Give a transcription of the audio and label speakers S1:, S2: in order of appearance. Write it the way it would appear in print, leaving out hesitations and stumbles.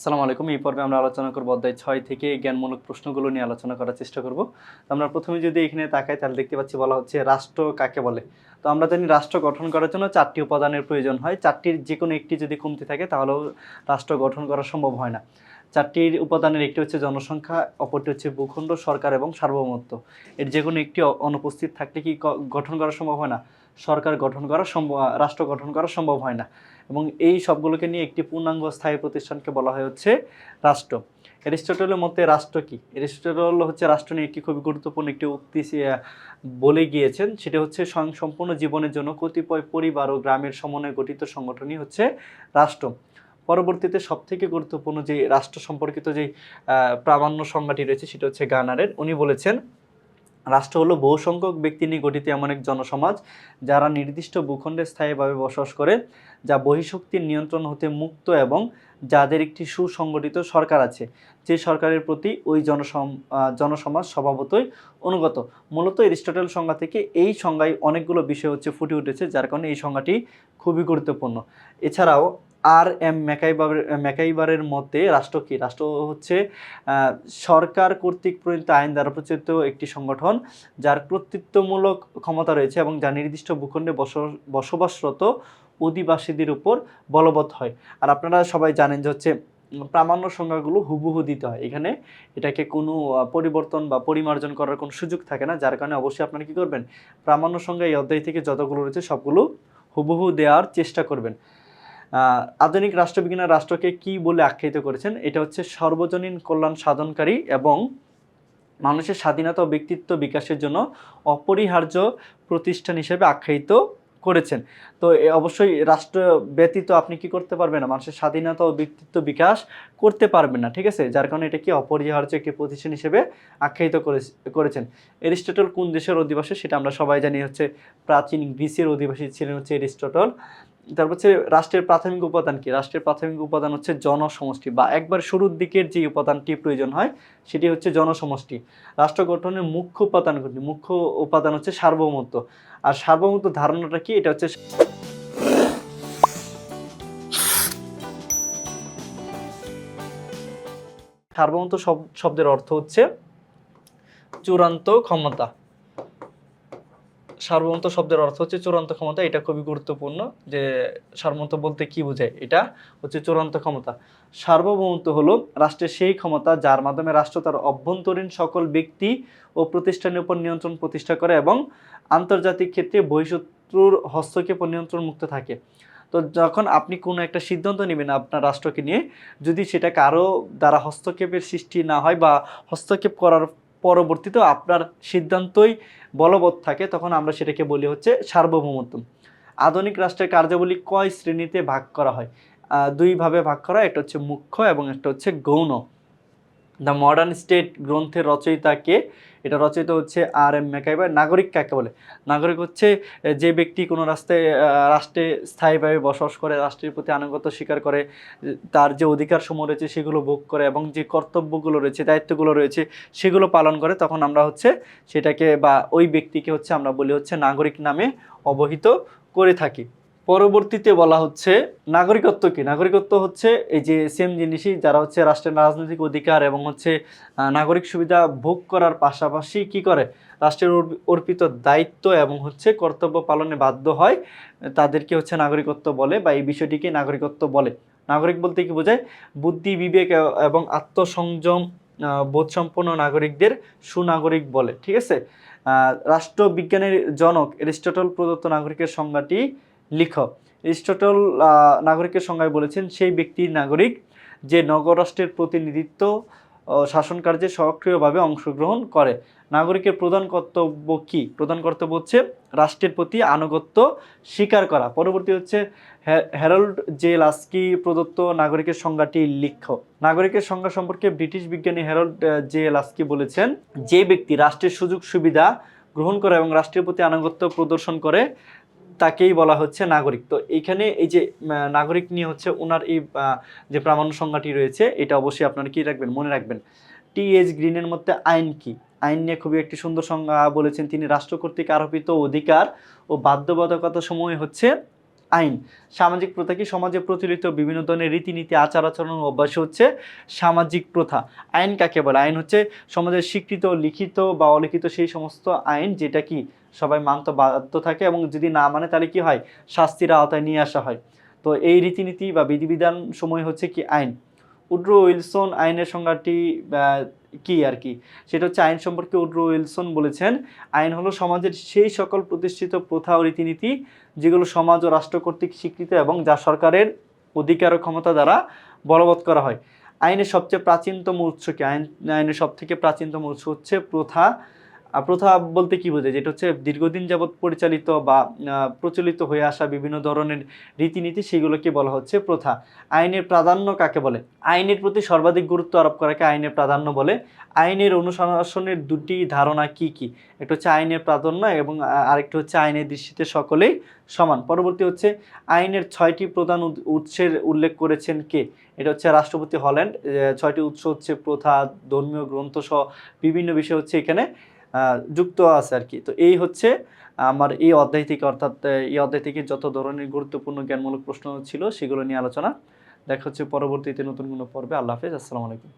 S1: আসসালামু আলাইকুম। এই পর্বে আমরা আলোচনা করব অধ্যায় 6 থেকে জ্ঞানমূলক প্রশ্নগুলো নিয়ে আলোচনা করার চেষ্টা করব। তো আমরা প্রথমে যদি এখানে তাকাই তাহলে দেখতে পাচ্ছি বলা হচ্ছে রাষ্ট্র কাকে বলে। তো আমরা জানি রাষ্ট্র গঠন করার জন্য 4টি উপাদানের প্রয়োজন হয়। 4টির যেকোনো একটি যদি কমতি থাকে তাহলেও রাষ্ট্র গঠন করা সম্ভব হয় না। 4টির উপাদানের একটি হচ্ছে জনসংখ্যা, অপরটি হচ্ছে ভূখণ্ড, সরকার এবং সার্বভৌমত্ব। এর যেকোনো একটি অনুপস্থিত থাকলে কি গঠন করা সম্ভব হয় না? সরকার গঠন করা সম্ভব, রাষ্ট্র গঠন করা সম্ভব হয় না। এবং এই সবগুলোকে নিয়ে একটি পূর্ণাঙ্গ স্থায়ী প্রতিষ্ঠানকে বলা হয় হচ্ছে রাষ্ট্র। অ্যারিস্টটলের মতে রাষ্ট্র কি? অ্যারিস্টটল হচ্ছে রাষ্ট্র নিয়ে একটি খুবই গুরুত্বপূর্ণ একটি উক্তি বলে গিয়েছেন, সেটা হচ্ছে স্বয়ংসম্পূর্ণ জীবনের জন্য কতিপয় পরিবার ও গ্রামের সমন্বয়ে গঠিত সংগঠনই হচ্ছে রাষ্ট্র। পরবর্তীতে সবথেকে গুরুত্বপূর্ণ যে রাষ্ট্র সম্পর্কিত যে প্রামাণ্য সংজ্ঞাটি রয়েছে সেটা হচ্ছে গার্নারের। উনি বলেছেন রাষ্ট্র হলো বহু সংখ্যক ব্যক্তি নিয়ে গঠিত এমন এক জনসমাজ যারা নির্দিষ্ট ভূখণ্ডে স্থায়ীভাবে বসবাস করে, যা বহিঃশক্তির নিয়ন্ত্রণ হতে মুক্ত এবং যাদের একটি সুসংগঠিত সরকার আছে, যে সরকারের প্রতি ওই জনসমাজ স্বভাবতই অনুগত। মূলত এরিস্টটল সংজ্ঞা থেকে এই সংজ্ঞায় অনেকগুলো বিষয় হচ্ছে ফুটে উঠেছে, যার কারণে এই সংজ্ঞাটি খুবই গুরুত্বপূর্ণ। এছাড়াও ম্যাকাইবারের মতে রাষ্ট্র কি? রাষ্ট্র হচ্ছে সরকার কর্তৃক প্রণীত আইন দ্বারা প্রচলিত একটি সংগঠন যার কর্তৃত্বমূলক ক্ষমতা রয়েছে এবং যা নির্দিষ্ট ভূখণ্ডে বসবাসরত অধিবাসীদের উপর বলবৎ হয়। আর আপনারা সবাই জানেন যে হচ্ছে প্রামাণ্য সংজ্ঞাগুলো হুবহু দিতে হয়, এখানে এটাকে কোনো পরিবর্তন বা পরিমার্জন করার কোনো সুযোগ থাকে না, যার কারণে অবশ্যই আপনারা কী করবেন, প্রামাণ্য সংজ্ঞা এই অধ্যায় থেকে যতগুলো রয়েছে সবগুলো হুবহু দেওয়ার চেষ্টা করবেন। আধুনিক রাষ্ট্রবিজ্ঞানের রাষ্ট্রকে কি বলে আখ্যায়িত করেছেন? এটা হচ্ছে সর্বজনীন কল্যাণ সাধনকারী এবং মানুষের স্বাধীনতা ও ব্যক্তিত্ব বিকাশের জন্য অপরিহার্য প্রতিষ্ঠান হিসেবে আখ্যায়িত করেছেন। তো অবশ্যই রাষ্ট্র ব্যতীত আপনি কি করতে পারবেন না, মানুষের স্বাধীনতা ও ব্যক্তিত্ব বিকাশ করতে পারবেন না, ঠিক আছে? যার কারণে এটা কি অপরিহার্য একটি প্রতিষ্ঠান হিসেবে আখ্যায়িত করেছেন। এরিস্টটল কোন দেশের অধিবাসী? সেটা আমরা সবাই জানি, হচ্ছে প্রাচীন গ্রিসের অধিবাসী ছিলেন হচ্ছে এরিস্টটল। তারপর হচ্ছে রাষ্ট্রের প্রাথমিক উপাদান কি? রাষ্ট্রের প্রাথমিক উপাদান হচ্ছে জনসমষ্টি, বা একবার শুরুর দিকের যে উপাদানটি প্রয়োজন হয় সেটি হচ্ছে জনসমষ্টি। রাষ্ট্র গঠনের মুখ্য উপাদান কোনটি? মুখ্য উপাদান হচ্ছে সার্বভৌমত্ব। আর সার্বভৌমত্ব ধারণাটা কি? এটা হচ্ছে সার্বভৌমত্ব শব্দের অর্থ হচ্ছে চূড়ান্ত ক্ষমতা। সার্বভৌমত্ব শব্দের অর্থ হচ্ছে চূড়ান্ত ক্ষমতা। এটা খুবই গুরুত্বপূর্ণ যে সার্বভৌমত্ব বলতে কি বোঝায়, এটা হচ্ছে চূড়ান্ত ক্ষমতা। সার্বভৌমত্ব হলো রাষ্ট্রের সেই ক্ষমতা যার মাধ্যমে রাষ্ট্র তার অভ্যন্তরীণ সকল ব্যক্তি ও প্রতিষ্ঠানের উপর নিয়ন্ত্রণ প্রতিষ্ঠা করে এবং আন্তর্জাতিক ক্ষেত্রে বহিঃশত্রুর হস্তক্ষেপ ও নিয়ন্ত্রণ মুক্ত থাকে। তো যখন আপনি কোনো একটা সিদ্ধান্ত নেবেন আপনার রাষ্ট্রকে নিয়ে, যদি সেটা কারো দ্বারা হস্তক্ষেপের সৃষ্টি না হয় বা হস্তক্ষেপ করার পরবর্তীতেও আপনার সিদ্ধান্তই বলবৎ থাকে, তখন আমরা সেটাকে বলি হচ্ছে সার্বভৌমত্ব। আধুনিক রাষ্ট্রের কার্যাবলী কয় শ্রেণীতে ভাগ করা হয়? দুইভাবে ভাগ করা হয়, একটা হচ্ছে মুখ্য এবং একটা হচ্ছে গৌণ। দ্য মডার্ন স্টেট গ্রন্থের রচয়িতাকে? এটা রচয়িতা হচ্ছে আর.এম. ম্যাকাইবার। নাগরিক কাকে বলে? নাগরিক হচ্ছে যে ব্যক্তি কোনো রাষ্ট্রে স্থায়ীভাবে বসবাস করে, রাষ্ট্রের প্রতি আনুগত্য স্বীকার করে, তার যে অধিকারসমূহ রয়েছে সেগুলো ভোগ করে এবং যে কর্তব্যগুলো রয়েছে, দায়িত্বগুলো রয়েছে সেগুলো পালন করে, তখন আমরা হচ্ছে সেটাকে বা ওই ব্যক্তিকে হচ্ছে আমরা বলি হচ্ছে নাগরিক নামে অবহিত করে থাকি। পরবর্তীতে বলা হচ্ছে নাগরিকত্ব কি? নাগরিকত্ব হচ্ছে এই যে সেম জিনিসই, যারা হচ্ছে রাষ্ট্রের রাজনৈতিক অধিকার এবং হচ্ছে নাগরিক সুবিধা ভোগ করার পাশাপাশি কি করে, রাষ্ট্রের অর্পিত দায়িত্ব এবং হচ্ছে কর্তব্য পালনে বাধ্য হয়, তাদেরকে হচ্ছে নাগরিকত্ব বলে, বা এই বিষয়টিকে নাগরিকত্ব বলে। নাগরিক বলতে কি বোঝায়? বুদ্ধি, বিবেক এবং আত্মসংযম বোধসম্পন্ন নাগরিকদের সুনাগরিক বলে, ঠিক আছে? রাষ্ট্রবিজ্ঞানের জনক এরিস্টটল প্রদত্ত নাগরিকের সংজ্ঞাটি লিখক। এরিস্টটল নাগরিকের সংজ্ঞায় বলেছেন সেই ব্যক্তির নাগরিক যে নগর রাষ্ট্রের প্রতিনিধিত্ব শাসন কার্যে সক্রিয়ভাবে অংশগ্রহণ করে। নাগরিকের প্রধান কর্তব্য কি? প্রধান কর্তব্য হচ্ছে রাষ্ট্রের প্রতি আনুগত্য স্বীকার করা। পরবর্তী হচ্ছে হ্যারল্ড জে লাস্কি প্রদত্ত নাগরিকের সংজ্ঞাটি লিখক। নাগরিকের সংজ্ঞা সম্পর্কে ব্রিটিশ বিজ্ঞানী হ্যারল্ড জে লাস্কি বলেছেন, যে ব্যক্তি রাষ্ট্রের সুযোগ সুবিধা গ্রহণ করে এবং রাষ্ট্রের প্রতি আনুগত্য প্রদর্শন করে তাকেই বলা হচ্ছে নাগরিক। তো এইখানে এই যে নাগরিক নিয়ে হচ্ছে ওনার এই যে প্রামাণ্য সংজ্ঞাটি রয়েছে, এটা অবশ্যই আপনারা কি রাখবেন, মনে রাখবেন। টি.এইচ. গ্রিনের মধ্যে আইন কি? আইন নিয়ে খুবই একটি সুন্দর সংজ্ঞা বলেছেন তিনি। রাষ্ট্র কর্তৃক আরোপিত অধিকার ও বাধ্যবাধকতা সমূহ হচ্ছে আইন। সামাজিক প্রথা কি? সমাজে প্রচলিত বিভিন্ন ধরনের রীতিনীতি, আচার আচরণ ও অভ্যাস হচ্ছে সামাজিক প্রথা। আইন কাকে বলে? আইন হচ্ছে সমাজের স্বীকৃত লিখিত বা অলিখিত সেই সমস্ত আইন যেটা কি সবাই মানতে বাধ্য থাকে, এবং যদি না মানে তাহলে কি হয়, শাস্তির আওতায় নিয়ে আসা হয়। তো এই রীতিনীতি বা বিধিবিধান সময় হচ্ছে কি আইন। উড্রো উইলসন আইনের সংজ্ঞাটি কি আর কি, সেটা হচ্ছে আইন সম্পর্কে উড্রো উইলসন বলেছেন, আইন হলো সমাজের সেই সকল প্রতিষ্ঠিত প্রথা ও রীতিনীতি যেগুলো সমাজ ও রাষ্ট্র কর্তৃক স্বীকৃত এবং যা সরকারের অধিকার ও ক্ষমতা দ্বারা বলবৎ করা হয়। আইনের সবচেয়ে প্রাচীনতম উৎস কি? আইনের সব থেকে প্রাচীনতম উৎস হচ্ছে প্রথা। প্রথা বলতে কি বোঝায়? যেটা হচ্ছে দীর্ঘদিন যাবৎ পরিচালিত বা প্রচলিত হয়ে আসা বিভিন্ন ধরনের রীতিনীতি, সেগুলোকে বলা হচ্ছে প্রথা। আইনের প্রাধান্য কাকে বলে? আইনের প্রতি সর্বাধিক গুরুত্ব আরোপ করাকে আইনের প্রাধান্য বলে। আইনের অনুশাসনের দুটি ধারণা কি কি? একটা হচ্ছে আইনের প্রাধান্য এবং আরেকটা হচ্ছে আইনের দৃষ্টিতে সকলেই সমান। পরবর্তী হচ্ছে আইনের 6টি প্রধান উৎসের উল্লেখ করেছেন কে? এটা হচ্ছে রাষ্ট্রপতি হল্যান্ড। 6টি উৎস হচ্ছে প্রথা, ধর্মীয় গ্রন্থ সহ বিভিন্ন বিষয় হচ্ছে এখানে যুক্ত আছে আর কি। তো এই হচ্ছে আমার এই অধ্যায় থেকে, অর্থাৎ এই অধ্যায় থেকে যত ধরনের গুরুত্বপূর্ণ জ্ঞানমূলক প্রশ্ন ছিল সেগুলো নিয়ে আলোচনা। দেখা হচ্ছে পরবর্তীতে নতুন কোনো পর্বে। আল্লাহ হাফেজ, আসসালামু আলাইকুম।